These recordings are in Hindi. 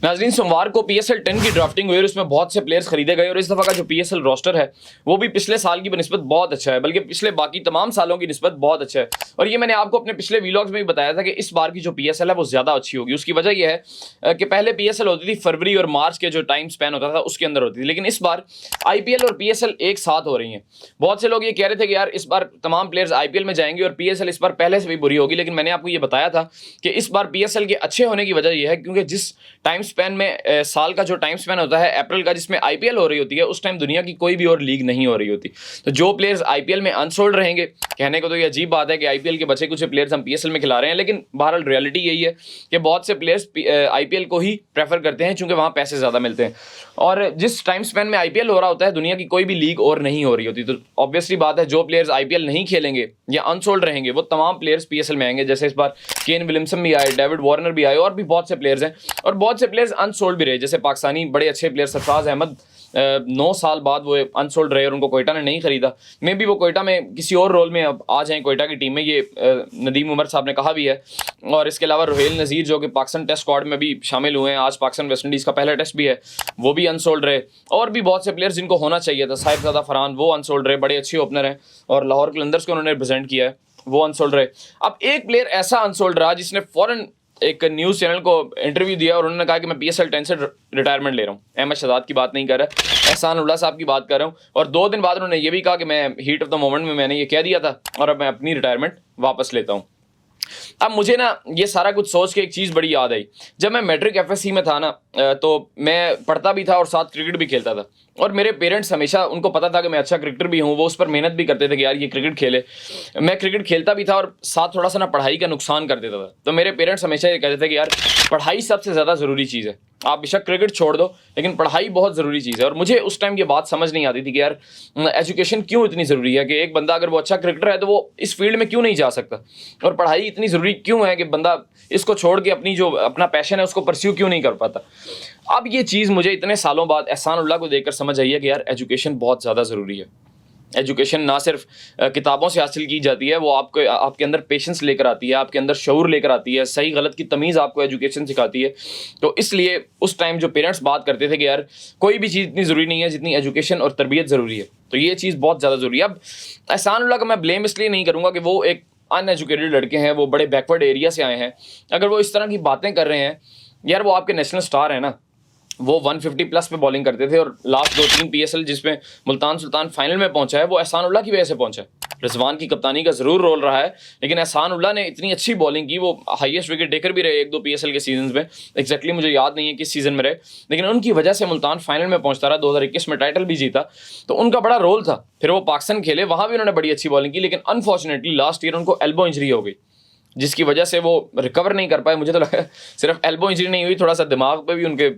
नाजरीन, सोमवार को PSL 10 की ड्राफ्टिंग हुई और उसमें बहुत से प्लेयर्स खरीदे गए और इस दफ़ा का जो PSL रोस्टर है वो भी पिछले साल की बनिस्बत बहुत अच्छा है, बल्कि पिछले बाकी तमाम सालों की निस्बत बहुत अच्छा है। और ये मैंने आपको अपने पिछले व्लॉग्स में भी बताया था कि इस बार की जो PSL है वो ज़्यादा अच्छी होगी। उसकी वजह यह है कि पहले PSL होती थी फरवरी और मार्च के जो टाइम स्पैन होता था उसके अंदर होती थी, लेकिन इस बार IPL और PSL एक साथ हो रही हैं। बहुत से लोग ये कह रहे थे कि यार इस बार तमाम प्लेयर्स IPL में जाएंगे और PSL इस बार पहले से भी बुरी होगी, लेकिन मैंने आपको ये बताया था कि इस बार PSL के अच्छे होने की वजह यह है क्योंकि जिस टाइम स्पैन में साल का जो टाइम स्पैन होता है अप्रैल का, जिसमें IPL हो रही होती है, उस टाइम दुनिया की कोई भी और लीग नहीं हो रही होती। तो जो प्लेयर्स IPL में अनसोल्ड रहेंगे, कहने को तो ये अजीब बात है कि IPL के बचे कुछ प्लेयर्स हम PSL में खिला रहे हैं, लेकिन बहरहाल रियलिटी यही है कि बहुत से प्लेयर्स IPL को ही प्रेफर करते हैं क्योंकि वहाँ पैसे ज़्यादा मिलते हैं। और जिस टाइम स्पैन में IPL हो रहा होता है दुनिया की कोई भी लीग और नहीं हो रही होती, तो ऑब्वियसली बात है जो प्लेयर्स IPL नहीं खेलेंगे या अनसोल्ड रहेंगे वो तमाम प्लेयर्स PSL में आएंगे। जैसे इस बार केन विलियमसन भी आए, डेविड वार्नर भी आए और भी बहुत से प्लेयर्स हैं, और बहुत से प्लेयर्स अनसोल्ड भी रहे। जैसे पाकिस्तानी बड़े अच्छे प्लेयर सरफराज अहमद 9 साल बाद वो अनसोल्ड रहे और उनको कोयटा ने नहीं खरीदा। मे भी वो कोयटा में किसी और रोल में अब आ जाएं कोयटा की टीम में, ये नदीम उमर साहब ने कहा भी है। और इसके अलावा रोहेल नज़ीर जो कि पाकिस्तान टेस्ट स्क्वाड में भी शामिल हुए हैं, आज पाकिस्तान वेस्ट इंडीज़ का पहला टेस्ट भी है, वो भी अनसोल्ड रहे। और भी बहुत से प्लेयर्स जिनको होना चाहिए था, साहिबजादा फरहान, वो अनसोल्ड रहे, बड़े अच्छे ओपनर हैं और लाहौर कलंदर्स को उन्होंने रिप्रेजेंट किया है, वो अनसोल्ड रहे। अब एक प्लेयर ऐसा अनसोल्ड रहा जिसने फौरन एक न्यूज़ चैनल को इंटरव्यू दिया और उन्होंने कहा कि मैं PSL 10 से रिटायरमेंट ले रहा हूँ। अहमद शहजाद की बात नहीं कर रहा, एहसान उल्लाह साहब की बात कर रहा हूँ। और 2 दिन बाद उन्होंने ये भी कहा कि मैं हीट ऑफ द मोमेंट में मैंने ये कह दिया था और अब मैं अपनी रिटायरमेंट वापस लेता हूँ। अब मुझे ना ये सारा कुछ सोच के एक चीज़ बड़ी याद आई। जब मैं मैट्रिक FSC में था ना, तो मैं पढ़ता भी था और साथ क्रिकेट भी खेलता था, और मेरे पेरेंट्स हमेशा, उनको पता था कि मैं अच्छा क्रिकेटर भी हूँ, वो उस पर मेहनत भी करते थे कि यार ये क्रिकेट खेले। मैं क्रिकेट खेलता भी था और साथ थोड़ा सा ना पढ़ाई का नुकसान कर देता था। तो मेरे पेरेंट्स हमेशा ये कहते थे कि यार पढ़ाई सबसे ज़्यादा ज़रूरी चीज़ है, आप बेशक क्रिकेट छोड़ दो लेकिन पढ़ाई बहुत ज़रूरी चीज़ है। और मुझे उस टाइम ये बात समझ नहीं आती थी कि यार एजुकेशन क्यों इतनी ज़रूरी है, कि एक बंदा अगर वो अच्छा क्रिकेटर है तो वो इस फील्ड में क्यों नहीं जा सकता, और पढ़ाई इतनी ज़रूरी क्यों है कि बंदा इसको छोड़ के अपनी जो अपना पैशन है उसको परस्यू क्यों नहीं कर पाता। अब ये चीज़ मुझे इतने सालों बाद एहसान उल्लाह को देखकर समझ आई है कि यार एजुकेशन बहुत ज़्यादा ज़रूरी है। एजुकेशन ना सिर्फ किताबों से हासिल की जाती है, वो आपको आपके अंदर पेशेंस लेकर आती है, आपके अंदर शऊर लेकर आती है, सही गलत की तमीज़ आपको एजुकेशन सिखाती है। तो इसलिए उस टाइम जो पेरेंट्स बात करते थे कि यार कोई भी चीज़ इतनी ज़रूरी नहीं है जितनी एजुकेशन और तरबियत ज़रूरी है, तो ये चीज़ बहुत ज़्यादा ज़रूरी है। अब एहसान उल्लाह का मैं ब्लेम इसलिए नहीं करूँगा कि वो एक अनएजुकेटेड लड़के हैं, वो बड़े बैकवर्ड एरिया से आए हैं। अगर वो इस तरह की बातें कर रहे हैं, यार वो आपके नेशनल स्टार हैं ना, वो 150 प्लस पे बॉलिंग करते थे और लास्ट 2-3 PSL जिसमें मुल्तान सुल्तान फाइनल में पहुंचा है वो एहसान उल्लाह की वजह से पहुंचा है। रिजवान की कप्तानी का ज़रूर रोल रहा है, लेकिन एहसान उल्लाह ने इतनी अच्छी बॉलिंग की, वो हाईएस्ट विकेट टेकर भी रहे 1-2 PSL के सीजन में, एग्जैक्टली मुझे याद नहीं है किस सीज़न में रहे, लेकिन उनकी वजह से मुल्तान फाइनल में पहुंचता रहा, 2021 में टाइटल भी जीता, तो उनका बड़ा रोल था। फिर वो पाकिस्तान खेले, वहाँ भी उन्होंने बड़ी अच्छी बॉलिंग की, लेकिन अनफॉर्चुनेटली लास्ट ईयर उनको एल्बो इंजरी हो गई जिसकी वजह से वो रिकवर नहीं कर पाए। मुझे तो लगा सिर्फ एल्बो इंजरी नहीं हुई, थोड़ा सा दिमाग पे भी उनके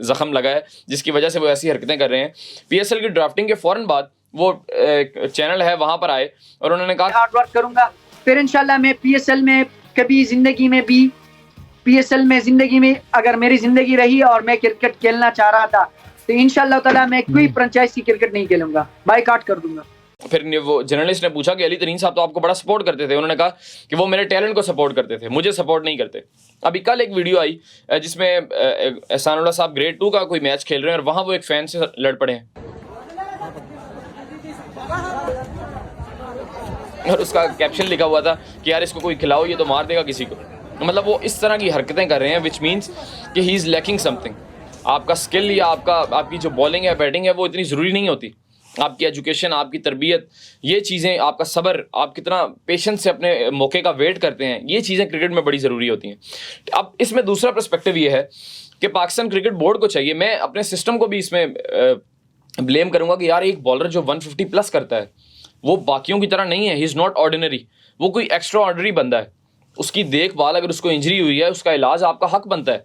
ज़ख्म लगा है जिसकी वजह से वो ऐसी हरकतें कर रहे हैं। PSL की ड्राफ्टिंग के फ़ौरन बाद वो चैनल है वहाँ पर आए और उन्होंने कहा हार्ड वर्क करूँगा, फिर इंशाल्लाह मैं PSL में कभी ज़िंदगी में भी PSL में ज़िंदगी में अगर मेरी ज़िंदगी रही और मैं क्रिकेट खेलना चाह रहा था तो इंशाल्लाह ताला मैं कोई फ्रेंचाइज की क्रिकेट नहीं खेलूँगा, बाइकआउट कर दूँगा। फिर वो जर्नलिस्ट ने पूछा कि अली तरीन साहब तो आपको बड़ा सपोर्ट करते थे, उन्होंने कहा कि वो मेरे टैलेंट को सपोर्ट करते थे, मुझे सपोर्ट नहीं करते। अभी कल एक वीडियो आई जिसमें एहसान उल्लाह साहब ग्रेड 2 का कोई मैच खेल रहे हैं और वहाँ वो एक फ़ैन से लड़ पड़े हैं और उसका कैप्शन लिखा हुआ था कि यार इसको कोई खिलाओ, ये तो मार देगा किसी को। मतलब वो इस तरह की हरकतें कर रहे हैं विच मीन्स कि ही इज़ लैकिंग समथिंग। आपका स्किल या आपकी जो बॉलिंग है बैटिंग है वो इतनी ज़रूरी नहीं होती, आपकी एजुकेशन, आपकी तरबियत, ये चीज़ें, आपका सब्र, आप कितना पेशेंस से अपने मौके का वेट करते हैं, ये चीज़ें क्रिकेट में बड़ी ज़रूरी होती हैं। अब इसमें दूसरा पर्सपेक्टिव ये है कि पाकिस्तान क्रिकेट बोर्ड को चाहिए, मैं अपने सिस्टम को भी इसमें ब्लेम करूँगा कि यार एक बॉलर जो 150 प्लस करता है वो बाकियों की तरह नहीं है, ही इज़ नॉट ऑर्डिनरी, वो कोई एक्स्ट्रा ऑर्डिनरी बंदा है। उसकी देखभाल, अगर उसको इंजरी हुई है उसका इलाज आपका हक बनता है,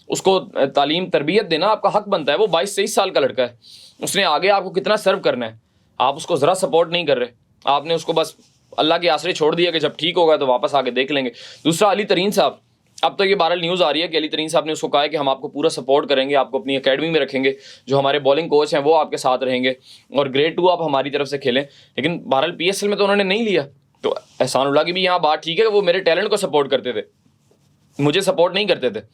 उसको तालीम तरबियत देना आपका हक बनता है। वो 22-23 साल का लड़का है, उसने आगे आपको कितना सर्व करना है, आप उसको ज़रा सपोर्ट नहीं कर रहे, आपने उसको बस अल्लाह के आसरे छोड़ दिया कि जब ठीक होगा तो वापस आके देख लेंगे। दूसरा अली तरीन साहब, अब तो ये बहरहाल न्यूज़ आ रही है कि अली तरीन साहब ने उसको कहा है कि हम आपको पूरा सपोर्ट करेंगे, आपको अपनी एकेडमी में रखेंगे, जो हमारे बॉलिंग कोच हैं वो आपके साथ रहेंगे और ग्रेड 2 आप हमारी तरफ से खेलें। लेकिन बहरहाल PSL में तो उन्होंने नहीं लिया। तो एहसान उल्लाह की भी यहाँ बात ठीक है कि वो मेरे टैलेंट को सपोर्ट करते थे, मुझे सपोर्ट नहीं करते थे।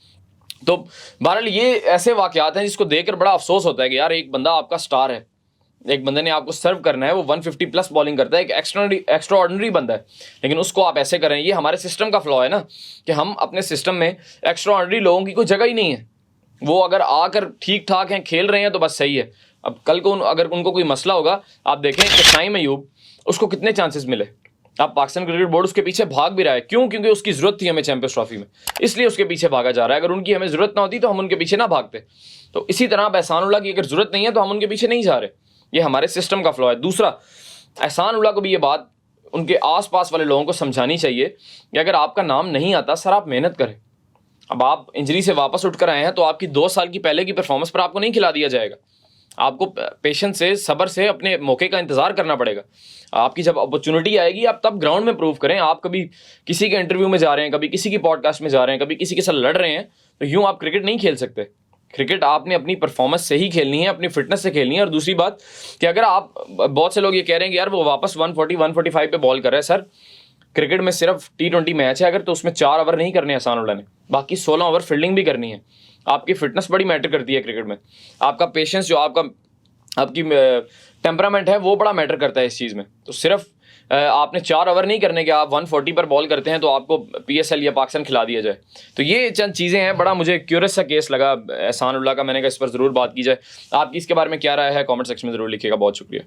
तो बहरहाल ये ऐसे वाकयात हैं जिसको देखकर बड़ा अफसोस होता है कि यार एक बंदा आपका स्टार है, एक बंदे ने आपको सर्व करना है, वो 150 प्लस बॉलिंग करता है, एक एक्स्ट्रा ऑर्डिनरी बंदा है, लेकिन उसको आप ऐसे करें। ये हमारे सिस्टम का फ्लॉ है ना, कि हम अपने सिस्टम में एक्स्ट्रा ऑर्डिनरी लोगों की कोई जगह ही नहीं है। वो अगर आकर ठीक ठाक हैं, खेल रहे हैं तो बस सही है। अब कल को अगर उनको कोई मसला होगा, आप देखें कि शाइम अयूब, उसको कितने चांसेस मिले। अब पाकिस्तान क्रिकेट बोर्ड उसके पीछे भाग भी रहा है, क्यों? क्योंकि उसकी ज़रूरत थी हमें चैंपियंस ट्रॉफी में, इसलिए उसके पीछे भागा जा रहा है। अगर उनकी हमें ज़रूरत ना होती तो हम उनके पीछे ना भागते। तो इसी तरह अब एहसान उल्लाह की अगर ज़रूरत नहीं है तो हम उनके पीछे नहीं जा रहे। ये हमारे सिस्टम का फ्लॉ है। दूसरा, एहसान उल्लाह को भी ये बात उनके आसपास वाले लोगों को समझानी चाहिए कि अगर आपका नाम नहीं आता सर, आप मेहनत करें। अब आप इंजरी से वापस उठकर आए हैं तो आपकी 2 साल की पहले की परफॉर्मेंस पर आपको नहीं खिला दिया जाएगा। आपको पेशेंस से, सब्र से अपने मौके का इंतज़ार करना पड़ेगा। आपकी जब अपॉर्चुनिटी आएगी आप तब ग्राउंड में प्रूव करें। आप कभी किसी के इंटरव्यू में जा रहे हैं, कभी किसी की पॉडकास्ट में जा रहे हैं, कभी किसी के साथ लड़ रहे हैं, तो यूँ आप क्रिकेट नहीं खेल सकते। क्रिकेट आपने अपनी परफॉर्मेंस से ही खेलनी है, अपनी फिटनेस से खेलनी है। और दूसरी बात कि अगर आप, बहुत से लोग ये कह रहे हैं कि यार वो वापस 140-145 पे बॉल कर रहा है। सर, क्रिकेट में सिर्फ T20 मैच है अगर, तो उसमें 4 ओवर नहीं करने एहसान उल्लाह ने, बाकी 16 ओवर फील्डिंग भी करनी है। आपकी फिटनेस बड़ी मैटर करती है क्रिकेट में। आपका पेशेंस, जो आपकी टेम्परामेंट है, वो बड़ा मैटर करता है इस चीज़ में। तो सिर्फ आपने 4 ओवर नहीं करने के, आप 140 पर बॉल करते हैं तो आपको PSL या पाकिस्तान खिला दिया जाए। तो ये चंद चीज़ें हैं। बड़ा मुझे क्यूरियस सा केस लगा एहसान उल्लाह का। मैंने कहा इस पर ज़रूर बात की जाए। आपकी इसके बारे में क्या राय है, कमेंट सेक्शन में ज़रूर लिखिएगा। बहुत शुक्रिया।